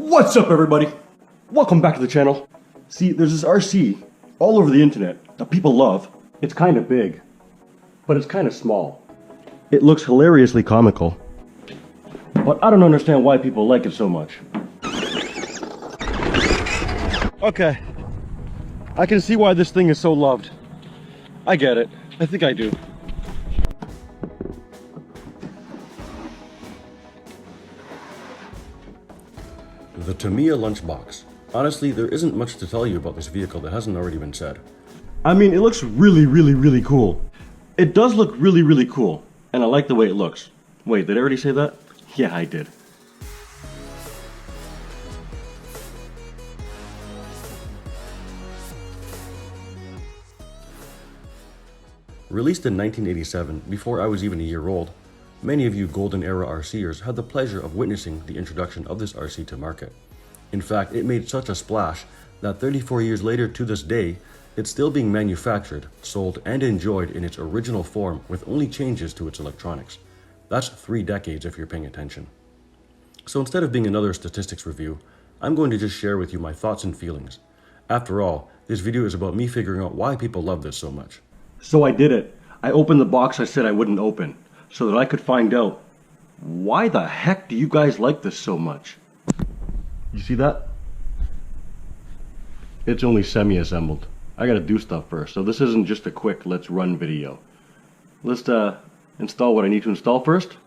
What's up, everybody? Welcome back to the channel. See, there's this RC all over the internet that people love. It's kind of big, but it's kind of small. It looks hilariously comical, but I don't understand why people like it so much. Okay, I can see why this thing is so loved. I get it. I think I do. The Tamiya Lunchbox. Honestly, there isn't much to tell you about this vehicle that hasn't already been said. I mean, it looks really cool. It does look really cool, and I like the way it looks. Wait, did I already say that? Yeah, I did. Released in 1987, before I was even a year old, many of you Golden Era RCers had the pleasure of witnessing the introduction of this RC to market. In fact, it made such a splash that 34 years later to this day, it's still being manufactured, sold, and enjoyed in its original form with only changes to its electronics. That's 3 decades if you're paying attention. So instead of being another statistics review, I'm going to just share with you my thoughts and feelings. After all, this video is about me figuring out why people love this so much. So I did it. I opened the box I said I wouldn't open, so that I could find out, why the heck do you guys like this so much? You see that? It's only semi-assembled. I gotta do stuff first, so this isn't just a quick let's run video. Let's install what I need to install first,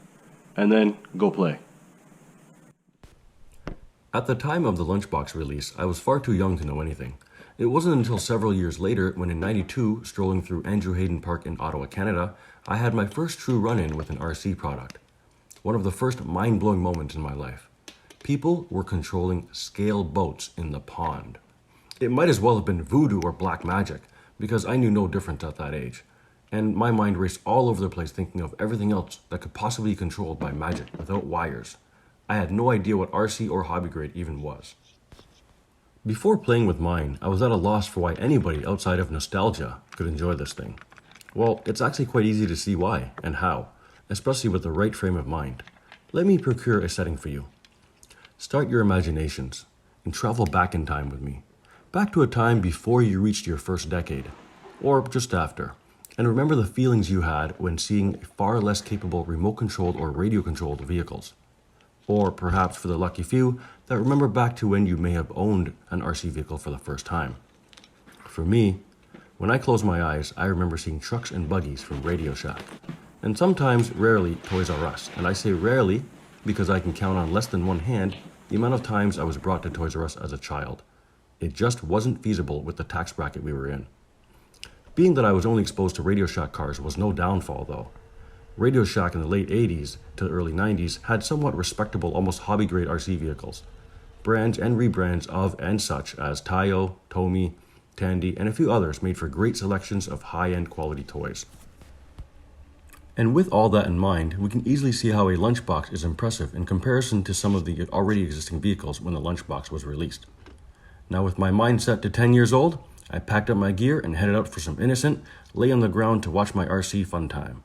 and then go play. At the time of the Lunchbox release, I was far too young to know anything. It wasn't until several years later, when in '92, strolling through Andrew Hayden Park in Ottawa, Canada, I had my first true run-in with an RC product. One of the first mind-blowing moments in my life. People were controlling scale boats in the pond. It might as well have been voodoo or black magic, because I knew no difference at that age. And my mind raced all over the place thinking of everything else that could possibly be controlled by magic without wires. I had no idea what RC or hobby grade even was. Before playing with mine, I was at a loss for why anybody outside of nostalgia could enjoy this thing. Well, it's actually quite easy to see why and how, especially with the right frame of mind. Let me procure a setting for you. Start your imaginations and travel back in time with me. Back to a time before you reached your first decade, or just after, and remember the feelings you had when seeing far less capable remote-controlled or radio-controlled vehicles. Or perhaps for the lucky few that remember back to when you may have owned an RC vehicle for the first time. For me, when I close my eyes, I remember seeing trucks and buggies from Radio Shack, and sometimes, rarely, Toys R Us. And I say rarely because I can count on less than one hand the amount of times I was brought to Toys R Us as a child. It just wasn't feasible with the tax bracket we were in. Being that I was only exposed to Radio Shack cars was no downfall, though. Radio Shack in the late 80s to early 90s had somewhat respectable, almost hobby-grade RC vehicles. Brands and rebrands of and such as Tayo, Tomy, Tandy, and a few others made for great selections of high-end quality toys. And with all that in mind, we can easily see how a Lunchbox is impressive in comparison to some of the already existing vehicles when the Lunchbox was released. Now with my mind set to 10 years old, I packed up my gear and headed out for some innocent, lay on the ground to watch my RC fun time.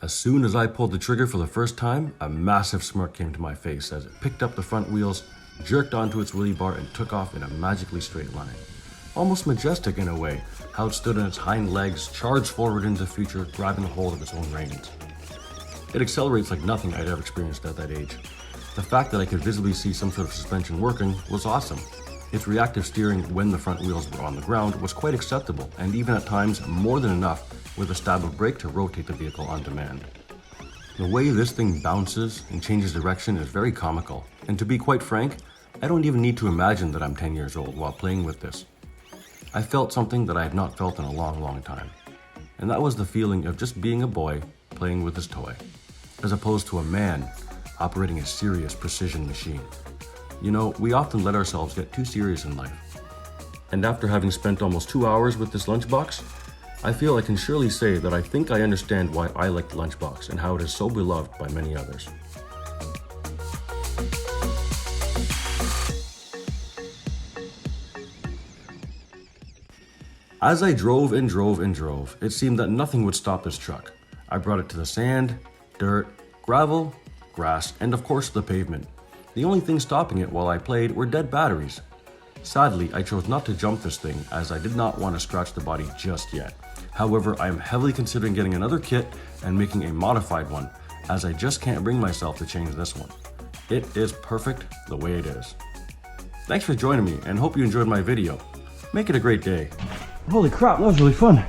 As soon as I pulled the trigger for the first time, a massive smirk came to my face as it picked up the front wheels, jerked onto its wheelie bar, and took off in a magically straight line. almost majestic in a way, how it stood on its hind legs, charged forward into the future, grabbing a hold of its own reins. It accelerates like nothing I'd ever experienced at that age. The fact that I could visibly see some sort of suspension working was awesome. Its reactive steering when the front wheels were on the ground was quite acceptable, and even at times more than enough with a stab of brake to rotate the vehicle on demand. The way this thing bounces and changes direction is very comical, and to be quite frank, I don't even need to imagine that I'm 10 years old while playing with this. I felt something that I had not felt in a long time, and that was the feeling of just being a boy playing with his toy, as opposed to a man operating a serious precision machine. You know, we often let ourselves get too serious in life. And after having spent almost 2 hours with this lunchbox, I feel I can surely say that I think I understand why I like the lunchbox and how it is so beloved by many others. As I drove and drove, it seemed that nothing would stop this truck. I brought it to the sand, dirt, gravel, grass, and of course the pavement. The only thing stopping it while I played were dead batteries. Sadly, I chose not to jump this thing as I did not want to scratch the body just yet. However, I am heavily considering getting another kit and making a modified one, as I just can't bring myself to change this one. It is perfect the way it is. Thanks for joining me and hope you enjoyed my video. Make it a great day. Holy crap, that was really fun.